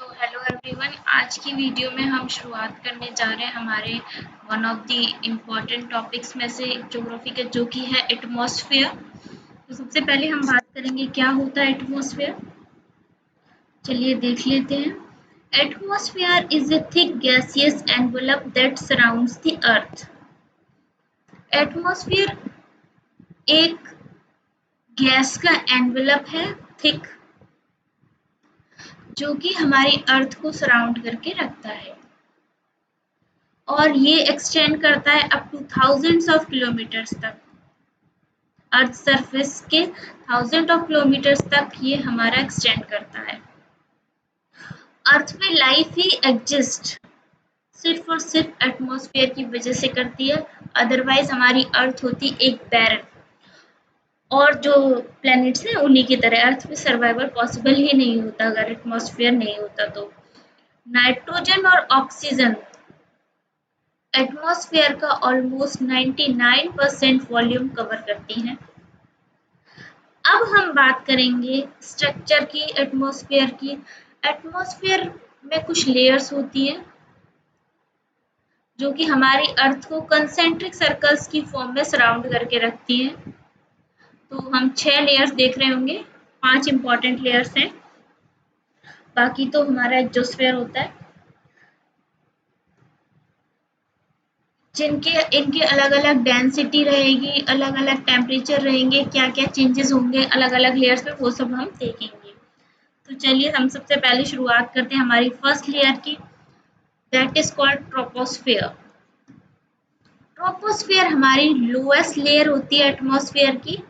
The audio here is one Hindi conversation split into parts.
हेलो एवरीवन, आज की वीडियो में हम शुरुआत करने जा रहे हैं हमारे one of the important topics में से ज्योग्राफी का, जो कि है एटमॉस्फेयर। तो सबसे पहले हम बात करेंगे क्या होता है एटमॉस्फेयर। चलिए देख लेते हैं। Atmosphere is a thick gaseous envelope that surrounds the earth. Atmosphere एक गैस का एनवेलप है, थिक, जो कि हमारी अर्थ को सराउंड करके रखता है और ये एक्सटेंड करता है up two thousands of kilometres तक। अर्थ सरफेस के थाउजेंड ऑफ किलोमीटर्स तक ये हमारा एक्सटेंड करता है। अर्थ पे लाइफ ही एग्जिस्ट सिर्फ और सिर्फ एटमॉस्फेयर की वजह से करती है, अदरवाइज हमारी अर्थ होती एक बैरन। और जो प्लैनेट्स हैं उन्हीं की तरह अर्थ पे सर्वाइवल पॉसिबल ही नहीं होता अगर एटमॉस्फेयर नहीं होता तो। नाइट्रोजन और ऑक्सीजन एटमॉस्फेयर का ऑलमोस्ट 99% वॉल्यूम कवर करती हैं। अब हम बात करेंगे स्ट्रक्चर की, एटमॉस्फेयर की। एटमॉस्फेयर में कुछ लेयर्स होती है जो कि हमारी अर्थ को कंसेंट्रिक सर्कल्स की फॉर्म में सराउंड करके रखती हैं। तो हम 6 लेयर्स देख रहे होंगे, 5 इंपॉर्टेंट लेयर्स हैं, बाकी तो हमारा एक्सोस्फेयर होता है, जिनके इनके अलग-अलग डेंसिटी रहेगी, अलग-अलग टेम्परेचर रहेंगे, क्या-क्या चेंजेस होंगे अलग-अलग लेयर्स में, वो सब हम देखेंगे। तो चलिए हम सबसे पहले शुरुआत करते हैं हमारी फर्स्ट लेयर की, that is called troposphere. Troposphere हमारी लोएस्ट लेयर होती है एटमॉस्फेयर की।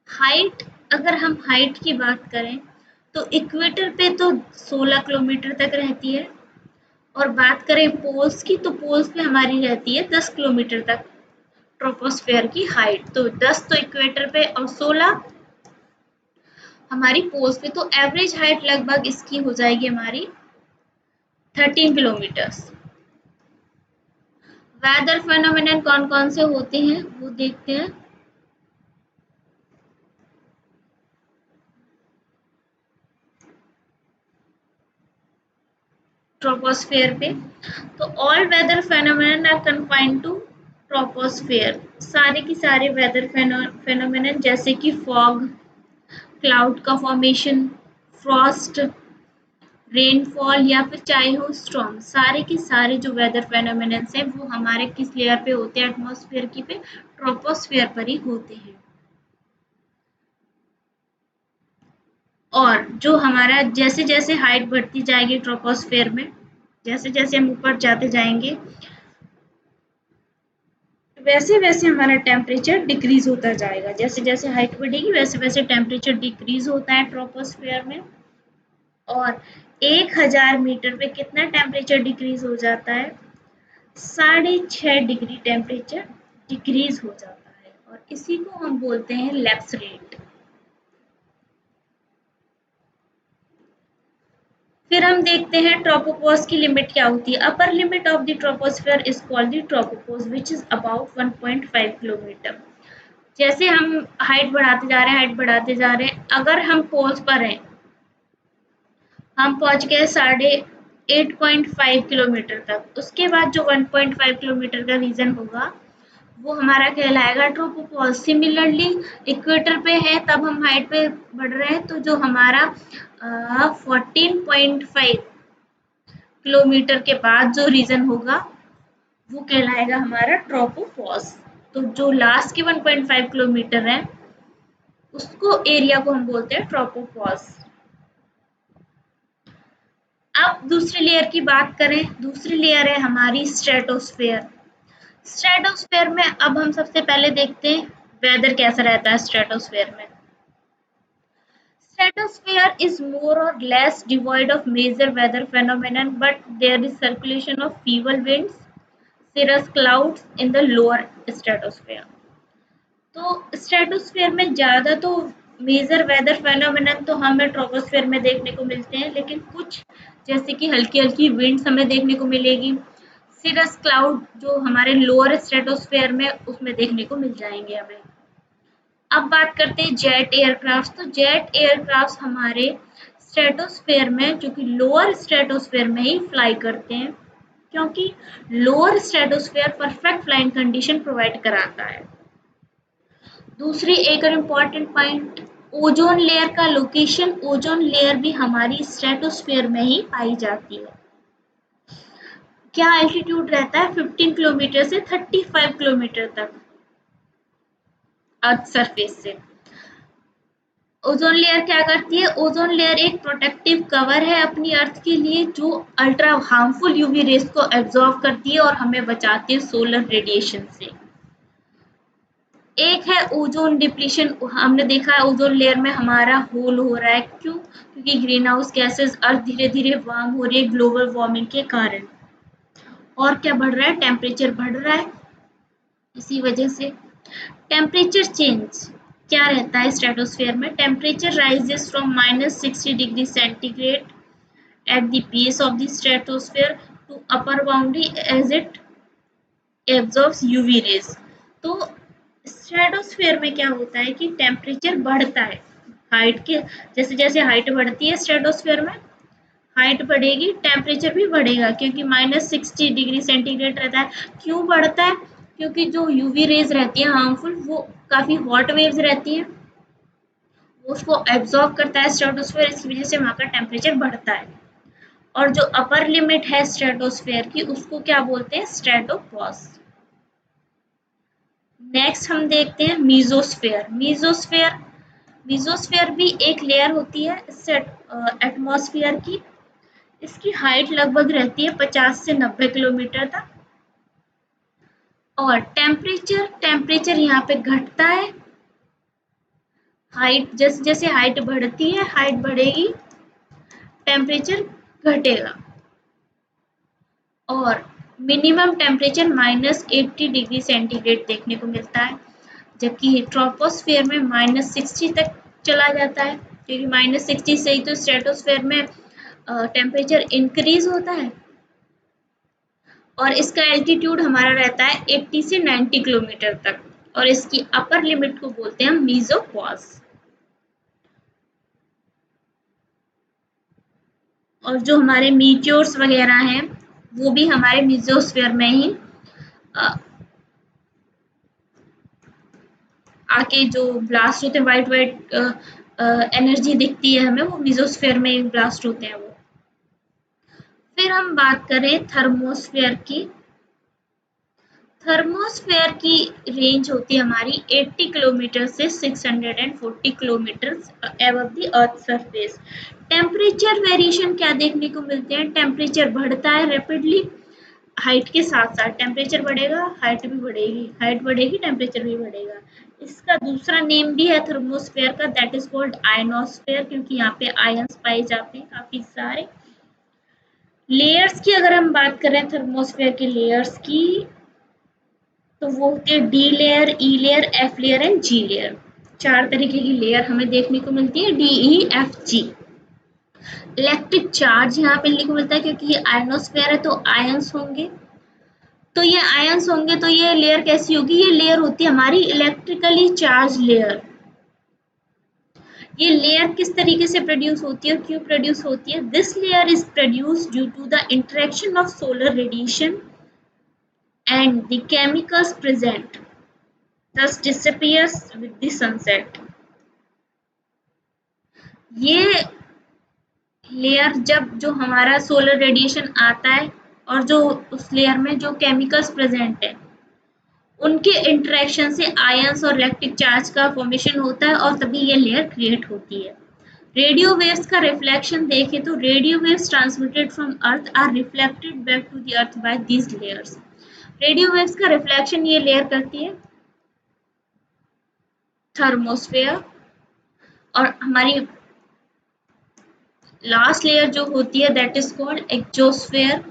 हाइट, अगर हम हाइट की बात करें तो इक्वेटर पे तो 16 किलोमीटर तक रहती है, और बात करें पोल्स की तो पोल्स पे हमारी रहती है 10 किलोमीटर तक ट्रोपोस्फेयर की हाइट। तो 10 तो इक्वेटर पे और 16 हमारी पोल्स पे, तो एवरेज हाइट लगभग इसकी हो जाएगी हमारी 13 किलोमीटर्स। वेदर फेनोमेनन कौन कौन से होते हैं वो देखते हैं। ट्रोपोस्फेयर पे तो all weather phenomenon are confined to troposphere. सारे की सारे वेदर फेनोमेनन जैसे कि फॉग, क्लाउड का फॉर्मेशन, फ्रॉस्ट, रेनफॉल या फिर चाहे हो स्टॉर्म, सारे के सारे जो वेदर फेनोमेनन्स हैं वो हमारे किस लेयर पे होते हैं, एटमॉस्फेयर की पे, ट्रोपोस्फेयर पर ही होते हैं। और जो हमारा जैसे जैसे हाइट बढ़ती जाएगी ट्रोपोस्फेयर में, जैसे जैसे हम ऊपर जाते जाएंगे वैसे वैसे हमारा टेम्परेचर डिक्रीज होता जाएगा। जैसे जैसे हाइट बढ़ेगी वैसे वैसे टेम्परेचर डिक्रीज होता है ट्रोपोस्फेयर में। और 1000 मीटर पे कितना टेम्परेचर डिक्रीज हो जाता है, 6.5 डिग्री टेम्परेचर डिक्रीज हो जाता है, और इसी को हम बोलते हैं लैप्स रेट। फिर हम देखते हैं ट्रोपोपॉज की लिमिट क्या होती है। Upper limit of the troposphere is called the tropopause which is about 1.5 kilometre. जैसे हम हाइट बढ़ाते जा रहे हैं, हाइट बढ़ाते जा रहे हैं, अगर हम पोल्स पर हैं, हम पहुंच गए 8.5 किलोमीटर तक, उसके बाद जो 1.5 किलोमीटर का रीजन होगा वो हमारा कहलाएगा ट्रोपोपॉज। सिमिलरली इक्वेटर पे है तब हम हाइट पे बढ़ रहे हैं, तो जो हमारा 14.5 किलोमीटर के बाद जो रीजन होगा वो कहलाएगा हमारा ट्रोपोपॉज। तो जो लास्ट के 1.5 किलोमीटर है उसको एरिया को हम बोलते हैं ट्रोपोपॉज। अब दूसरी लेयर की बात करें, दूसरी लेयर है हमारी स्ट्रेटोस्फेयर। स्ट्रेटोस्फेयर में अब हम सबसे पहले देखते हैं वेदर कैसा रहता है स्ट्रेटोस्फेयर में। Stratosphere is more or less devoid of major weather phenomenon, but there is circulation of feeble winds, cirrus clouds in the lower stratosphere. तो स्ट्रेटोस्फेयर में ज़्यादा तो मेजर वेदर फेनोमेनन तो हमें ट्रोपोस्फेयर में देखने को मिलते हैं, लेकिन कुछ जैसे कि हल्की हल्की विंड्स हमें देखने को मिलेगी, सिरस क्लाउड जो हमारे लोअर स्ट्रेटोस्फेयर में उसमें देखने को मिल जाएंगे हमें। अब बात करते हैं जेट एयरक्राफ्ट। तो जेट एयरक्राफ्ट हमारे स्ट्रेटोस्फेयर में, जो कि लोअर स्ट्रेटोस्फेयर में ही फ्लाई करते हैं, क्योंकि lower stratosphere perfect flying condition provide कराता है। दूसरी एक और इम्पॉर्टेंट पॉइंट, ओजोन लेयर का लोकेशन। ओजोन लेयर भी हमारी स्ट्रेटोस्फेयर में ही पाई जाती है। क्या एल्टीट्यूड रहता है? 15 किलोमीटर से 35 किलोमीटर तक अर्थ सरफेस से। ओजोन लेयर क्या करती है? ओजोन लेयर एक प्रोटेक्टिव कवर है अपनी अर्थ के लिए, जो अल्ट्रा हार्मफुल यूवी रेस को एब्जॉर्ब करती है और हमें बचाती है सोलर रेडिएशन से। एक है ओजोन डिप्लीशन। हमने देखा है ओजोन लेयर में हमारा होल हो रहा है, क्यों? क्योंकि ग्रीन हाउस गैसेस अर्थ धीरे धीरे वार्म हो रही है ग्लोबल वार्मिंग के कारण। और क्या बढ़ रहा है? टेम्परेचर बढ़ रहा है इसी वजह से। टेम्परेचर चेंज क्या रहता है स्ट्रेटोस्फेयर में? Temperature rises from -60 degree centigrade at the base of the stratosphere to upper boundary as it absorbs UV rays। तो स्ट्रेटोस्फेयर में क्या होता है कि टेम्परेचर बढ़ता है हाइट के, जैसे जैसे हाइट बढ़ती है स्ट्रेटोस्फेयर में, हाइट बढ़ेगी टेम्परेचर भी बढ़ेगा, क्योंकि -60 डिग्री सेंटीग्रेड रहता है। क्यों बढ़ता है? क्योंकि जो यूवी रेज रहती है हार्मफुल, वो काफी हॉट वेव्स रहती हैं, उसको एब्जॉर्ब करता है स्ट्रेटोस्फेयर, इसकी वजह से वहाँ का टेम्परेचर बढ़ता है। और जो अपर लिमिट है स्ट्रेटोस्फेयर की, उसको क्या बोलते हैं? स्ट्रेटोपॉज। नेक्स्ट हम देखते हैं मीजोस्फेयर। मीजोस्फेयर भी एक लेयर होती है एटमॉस्फेयर की। इसकी हाइट लगभग रहती है 50 से 90 किलोमीटर तक। और टेम्परेचर यहाँ पे घटता है। हाइट जैसे जैसे हाइट बढ़ती है, हाइट बढ़ेगी, टेम्परेचर घटेगा। और मिनिमम टेम्परेचर -80 डिग्री सेंटीग्रेड देखने को मिलता है, जबकि ट्रोपोस्फेयर में -60 तक चला जाता है, क्योंकि -60 से ही तो स्ट्रेटोस्फेयर में टेम्परेचर इंक्रीज होता है। और इसका एल्टीट्यूड हमारा रहता है 80 से 90 किलोमीटर तक, और इसकी अपर लिमिट को बोलते हैं मीजोपॉज। और जो हमारे मीटियोर्स वगैरह हैं, वो भी हमारे मीजोस्फेयर में ही आके जो ब्लास्ट होते हैं, वाइट वाइट एनर्जी दिखती है हमें, वो मीजोस्फेयर में ही ब्लास्ट होते हैं वो। फिर हम बात करें थर्मोस्फेयर की। थर्मोस्फेयर की रेंज होती है हमारी 80 किलोमीटर से 640 kilometre above the earth surface. Temperature variation क्या देखने को मिलते हैं? टेम्परेचर बढ़ता है रैपिडली, हाइट के साथ साथ टेम्परेचर बढ़ेगा, हाइट भी बढ़ेगी, हाइट बढ़ेगी, टेम्परेचर भी बढ़ेगा। इसका दूसरा नेम भी है थर्मोस्फेयर का, दैट इज कॉल्ड आयनोस्फेयर, क्योंकि यहाँ पे आयंस पाए जाते हैं काफी सारे। लेयर्स की अगर हम बात करें थर्मोस्फेयर के लेयर्स की, तो वो होती है D layer, E layer, F layer and G layer. 4 तरीके की लेयर हमें देखने को मिलती है, D, E, F, G. Electric charge यहाँ पे लिखने को मिलता है, क्योंकि ये आयनोस्फेयर है तो आयंस होंगे। तो ये आयंस होंगे तो ये लेयर कैसी होगी? ये लेयर होती है हमारी इलेक्ट्रिकली चार्ज लेयर। ये लेयर किस तरीके से प्रोड्यूस होती है, क्यों प्रोड्यूस होती है? This layer is produce due to the interaction of solar radiation and the chemicals present, thus disappears with the sunset। ये लेयर जब जो हमारा सोलर रेडिएशन आता है, और जो उस लेयर में जो केमिकल्स प्रेजेंट है, उनके इंटरेक्शन से आयंस और इलेक्ट्रिक चार्ज का फॉर्मेशन होता है, और तभी ये लेयर क्रिएट होती है। रेडियो वेव्स का रिफ्लेक्शन देखें तो radio waves transmitted from earth are reflected back to the earth by these layers. Radio waves का रिफ्लेक्शन ये लेयर करती है थर्मोस्फेयर। और हमारी लास्ट लेयर जो होती है दैट इज कॉल्ड एक्सोस्फेयर।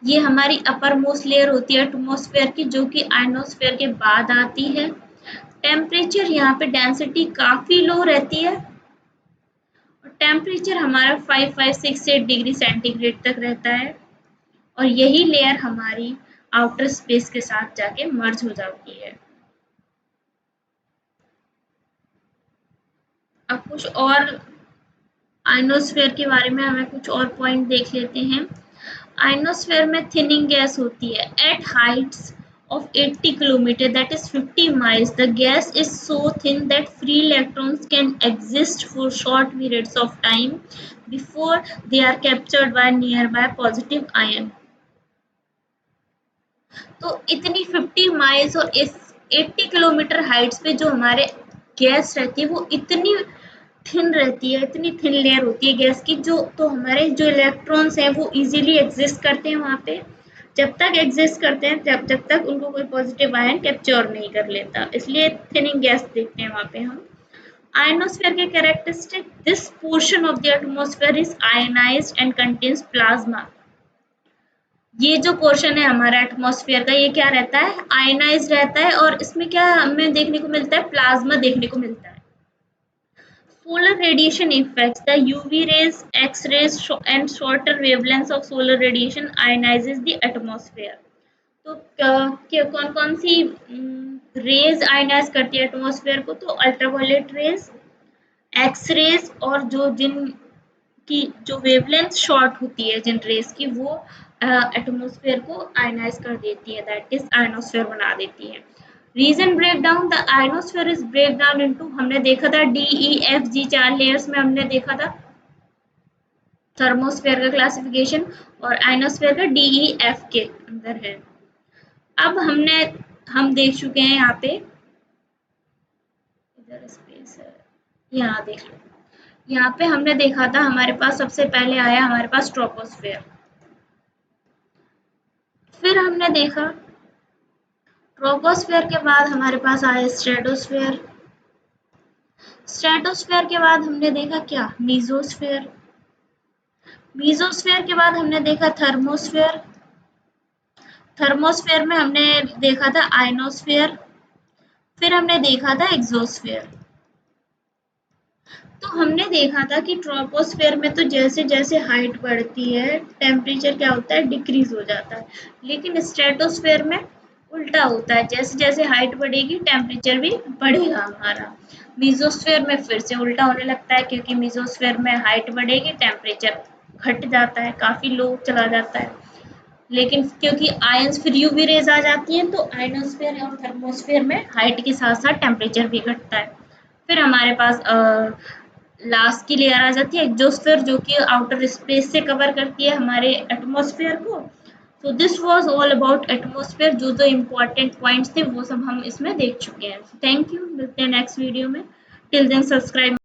ये हमारी अपर मोस्ट लेयर होती है एटमॉस्फेयर की, जो कि आयनोस्फेयर के बाद आती है। टेम्परेचर यहाँ पे डेंसिटी काफी लो रहती है, और टेम्परेचर हमारा 556 डिग्री सेंटीग्रेड तक रहता है, और यही लेयर हमारी आउटर स्पेस के साथ जाके मर्ज हो जाती है। अब कुछ और आयनोस्फेयर के बारे में हमें कुछ और पॉइंट देख लेते हैं। आयनोस्फेयर में थिनिंग गैस होती है। At heights of 80 kilometer, that is 50 miles, the gas is so thin that free electrons can exist for short periods of time before they are captured by nearby positive ion. तो इतनी 50 माइल्स और 80 किलोमीटर हाइट्स पे जो हमारे गैस रहती है वो इतनी थिन रहती है, इतनी थिन लेयर होती है गैस की, जो तो हमारे जो इलेक्ट्रॉन्स हैं वो इजीली एग्जिस्ट करते हैं वहाँ पे। जब तक एग्जिस्ट करते हैं जब तक उनको कोई पॉजिटिव आयन कैप्चर नहीं कर लेता, इसलिए थिनिंग गैस देखते हैं वहाँ पे हम। आयनोस्फेयर के characteristic, this portion of the atmosphere is ionised and contains plasma. ये जो पोर्शन है हमारा एटमॉस्फेयर का, ये क्या रहता है, आयनाइज रहता है, और इसमें क्या हमें देखने को मिलता है, प्लाज्मा देखने को मिलता है। Solar radiation effects, the UV rays, X-rays and shorter wavelengths of solar radiation ionizes the atmosphere. तो कौन कौन सी रेज आयनाइज करती है एटमॉस्फेयर को, तो अल्ट्रावायलेट रेज, एक्स रेज, और जो जिन की जो वेवलेंथ शॉर्ट होती है जिन रेज की, वो एटमॉस्फेयर को आयनाइज कर देती है, दैट इज आयनोस्फेयर बना देती है। Region break down, the ionosphere is break down into, हमने देखा था DEFG 4 लेयर्स में हमने देखा था थर्मोस्फेयर का क्लासिफिकेशन, और आयनोस्फेयर का DEF के अंदर है। अब हम देख चुके हैं यहाँ पे, इधर स्पेस है, यहाँ देख लो, यहाँ पे हमने देखा था हमारे पास सबसे पहले आया हमारे पास ट्रोपोस्फेयर, फिर हमने देखा ट्रोपोस्फेयर के बाद हमारे पास आया स्ट्रेटोस्फेयर, स्ट्रेटोस्फेयर के बाद हमने देखा क्या, मीजोस्फेयर, मीजोस्फेयर के बाद हमने देखा थर्मोस्फेयर, थर्मोस्फेयर में हमने देखा था आयनोस्फेयर, फिर हमने देखा था एक्सोस्फेयर। तो हमने देखा था कि ट्रोपोस्फेयर में तो जैसे जैसे हाइट बढ़ती है टेम्परेचर क्या होता है, डिक्रीज हो जाता है, लेकिन स्ट्रेटोस्फेयर में उल्टा होता है, जैसे जैसे हाइट बढ़ेगी टेम्परेचर भी बढ़ेगा हमारा। मीजोस्फेयर में फिर से उल्टा होने लगता है, क्योंकि मीजोस्फेयर में हाइट बढ़ेगी टेम्परेचर घट जाता है, काफी लो चला जाता है, लेकिन क्योंकि आयंस फिर यूवी रेज आ जाती हैं, तो आयनोस्फेयर और थर्मोस्फेयर में हाइट के साथ साथ टेम्परेचर भी घटता है। फिर हमारे पास लास्ट की लेयर आ जाती है एक्सोस्फेयर, जो कि आउटर स्पेस से कवर करती है हमारे एटमॉस्फेयर को। तो this was all about atmosphere, जो जो इम्पोर्टेंट पॉइंट्स थे वो सब हम इसमें देख चुके हैं। थैंक यू, मिलते हैं नेक्स्ट वीडियो में। Till then subscribe.